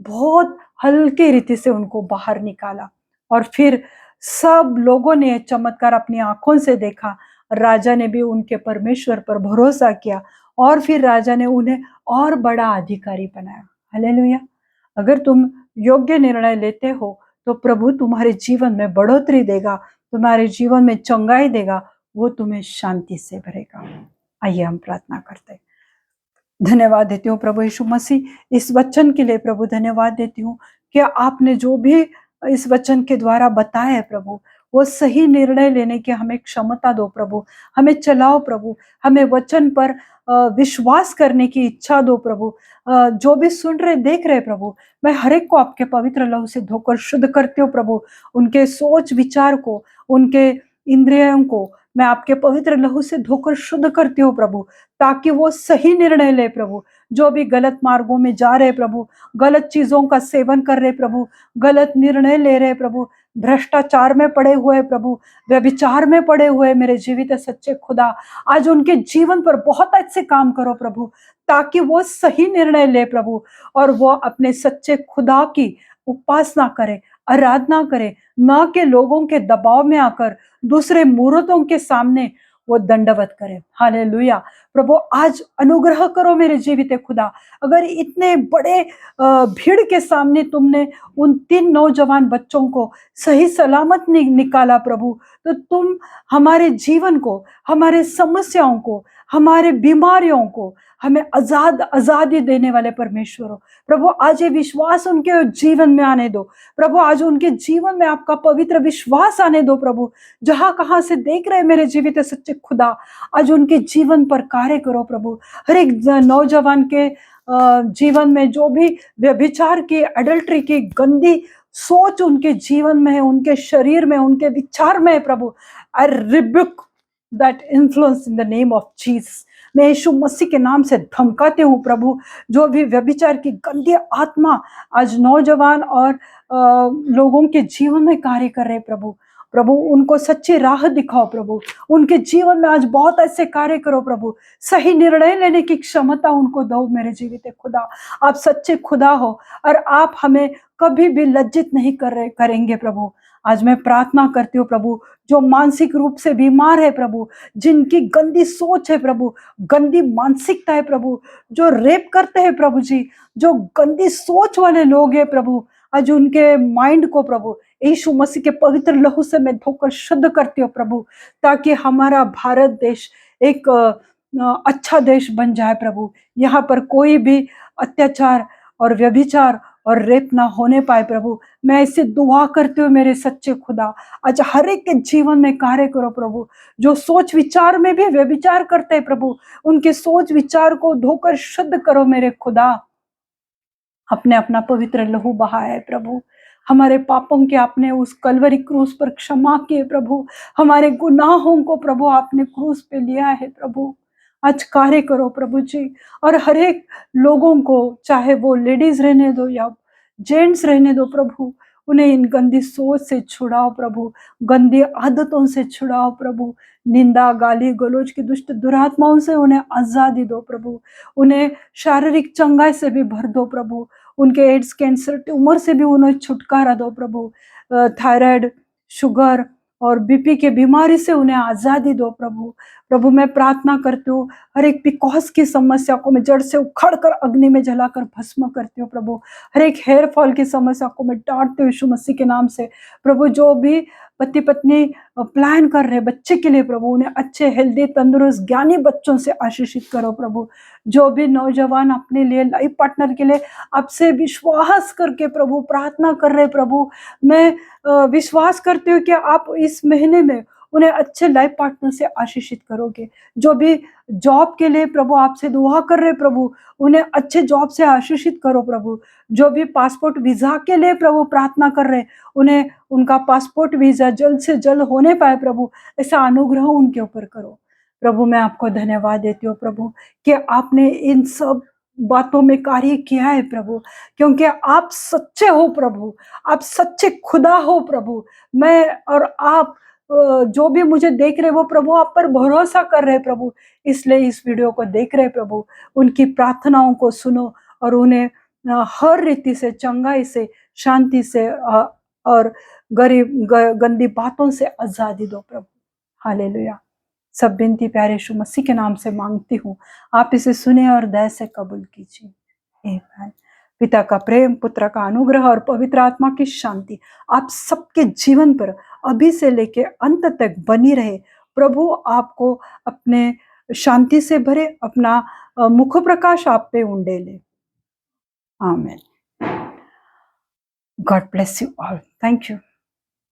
बहुत हल्के रीति से उनको बाहर निकाला, और फिर सब लोगों ने चमत्कार अपनी आंखों से देखा। राजा ने भी उनके परमेश्वर पर भरोसा किया, और फिर राजा ने उन्हें और बड़ा अधिकारी बनाया। हालेलुया! अगर तुम योग्य निर्णय लेते हो तो प्रभु तुम्हारे जीवन में बढ़ोतरी देगा, तुम्हारे जीवन में चंगाई देगा, वो तुम्हें शांति से भरेगा। आइए हम प्रार्थना करते हैं। धन्यवाद देती हूँ प्रभु यीशु मसीह इस वचन के लिए, प्रभु धन्यवाद देती हूँ कि आपने जो भी इस वचन के द्वारा बताया है प्रभु, वो सही निर्णय लेने की हमें क्षमता दो प्रभु, हमें चलाओ प्रभु, हमें वचन पर विश्वास करने की इच्छा दो प्रभु। जो भी सुन रहे देख रहे प्रभु, मैं हर एक को आपके पवित्र लहू से धोकर शुद्ध करती हूँ प्रभु, उनके सोच विचार को, उनके इंद्रियों को मैं आपके पवित्र लहू से धोकर शुद्ध करती हूँ प्रभु, ताकि वो सही निर्णय ले प्रभु। जो भी गलत मार्गों में जा रहे प्रभु, गलत चीजों का सेवन कर रहे प्रभु, गलत निर्णय ले रहे प्रभु, भ्रष्टाचार में पड़े हुए प्रभु, व्यभिचार में पड़े हुए मेरे जीवित सच्चे खुदा, आज उनके जीवन पर बहुत अच्छे काम करो प्रभु, ताकि वो सही निर्णय ले प्रभु, और वो अपने सच्चे खुदा की उपासना करे, आराधना करे, ना के लोगों के दबाव में आकर दूसरे मूर्तों के सामने वो दंडवत करे। हालेलुया। प्रभु आज अनुग्रह करो मेरे जीवित खुदा। अगर इतने बड़े भीड़ के सामने तुमने उन 3 नौजवान बच्चों को सही सलामत निकाला प्रभु, तो तुम हमारे जीवन को, हमारे समस्याओं को, हमारे बीमारियों को हमें आजादी देने वाले परमेश्वर हो प्रभु। आज ये विश्वास उनके जीवन में आने दो प्रभु, आज उनके जीवन में आपका पवित्र विश्वास आने दो प्रभु। जहां कहां से देख रहे मेरे जीवित सच्चे खुदा, आज उनके जीवन पर कार्य करो प्रभु। हर एक नौजवान के जीवन में जो भी व्यभिचार की, एडल्ट्री की गंदी सोच उनके जीवन में है, उनके शरीर में, उनके विचार में है प्रभु, I rebuke that influence in the name of Jesus. मैं यीशु मसीह के नाम से धमकाते हूँ प्रभु, जो भी व्यभिचार की गंदी आत्मा आज नौजवान और लोगों के जीवन में कार्य कर रहे प्रभु, प्रभु उनको सच्ची राह दिखाओ प्रभु, उनके जीवन में आज बहुत ऐसे कार्य करो प्रभु, सही निर्णय लेने की क्षमता उनको दो मेरे जीवित खुदा। आप सच्चे खुदा हो और आप हमें कभी भी लज्जित नहीं करेंगे प्रभु। आज मैं प्रार्थना करती हूँ प्रभु, जो मानसिक रूप से बीमार है प्रभु, जिनकी गंदी सोच है प्रभु, गंदी मानसिकता है प्रभु, जो रेप करते हैं प्रभु जी, जो गंदी सोच वाले लोग हैं प्रभु, आज उनके माइंड को प्रभु यीशु मसीह के पवित्र लहू से मैं धोकर शुद्ध करती हूँ प्रभु, ताकि हमारा भारत देश एक अच्छा देश बन जाए प्रभु। यहाँ पर कोई भी अत्याचार और व्यभिचार और रेप ना होने पाए प्रभु। मैं इसे दुआ करती हूँ मेरे सच्चे खुदा, आज हर एक के जीवन में कार्य करो प्रभु। जो सोच विचार में भी व्यभिचार करते हैं प्रभु, उनके सोच विचार को धोकर शुद्ध करो मेरे खुदा। अपने अपना पवित्र लहू बहाया है प्रभु, हमारे पापों के आपने उस कलवरी क्रूस पर क्षमा किए प्रभु, हमारे गुनाहों को प्रभु आपने क्रूस पे लिया है प्रभु। आज कार्य करो प्रभु जी, और हर एक लोगों को, चाहे वो लेडीज रहने दो या जेंट्स रहने दो प्रभु, उन्हें इन गंदी सोच से छुड़ाओ प्रभु, गंदी आदतों से छुड़ाओ प्रभु, निंदा गाली गलौज की दुष्ट दुरात्माओं से उन्हें आजादी दो प्रभु, उन्हें शारीरिक चंगाई से भी भर दो प्रभु, उनके एड्स कैंसर ट्यूमर से भी उन्हें छुटकारा दो प्रभु, थायराइड, शुगर और बीपी के बीमारी से उन्हें आजादी दो प्रभु। प्रभु मैं प्रार्थना करती हूँ, हर एक पिकॉस की समस्या को मैं जड़ से उखड़ कर अग्नि में जलाकर भस्म करती हूँ प्रभु। हर एक हेयर फॉल की समस्या को मैं डांटती हूँ यीशु मसीह के नाम से प्रभु। जो भी पति पत्नी प्लान कर रहे बच्चे के लिए प्रभु, उन्हें अच्छे हेल्दी तंदुरुस्त ज्ञानी बच्चों से आशीषित करो प्रभु। जो भी नौजवान अपने लिए लाइफ पार्टनर के लिए आपसे विश्वास करके प्रभु प्रार्थना कर रहे प्रभु, मैं विश्वास करती हूँ कि आप इस महीने में उन्हें अच्छे लाइफ पार्टनर से आशीषित करोगे। जो भी जॉब के लिए प्रभु आपसे दुआ कर रहे प्रभु, उन्हें अच्छे जॉब से आशीषित करो प्रभु। जो भी पासपोर्ट वीजा के लिए प्रभु प्रार्थना कर रहे, उन्हें उनका पासपोर्ट वीजा जल्द से जल्द होने पाए प्रभु, ऐसा अनुग्रह उनके ऊपर करो प्रभु। मैं आपको धन्यवाद देती हूँ प्रभु कि आपने इन सब बातों में कार्य किया है प्रभु, क्योंकि आप सच्चे हो प्रभु, आप सच्चे खुदा हो प्रभु। मैं और आप जो भी मुझे देख रहे वो प्रभु आप पर भरोसा कर रहे प्रभु, इसलिए इस वीडियो को देख रहे प्रभु, उनकी प्रार्थनाओं को सुनो और उन्हें हर रीति से, चंगाई से, शांति से और गंदी बातों से आजादी दो प्रभु। हालेलुया। सब विनती प्यारे यीशु मसीह के नाम से मांगती हूँ, आप इसे सुने और दया से कबूल कीजिए। आमीन। पिता का प्रेम, पुत्र का अनुग्रह और पवित्र आत्मा की शांति आप सबके जीवन पर अभी से लेके अंत तक बनी रहे। प्रभु आपको अपने शांति से भरे, अपना मुख प्रकाश आप पे उंडेले। आमीन। God bless you all. Thank you.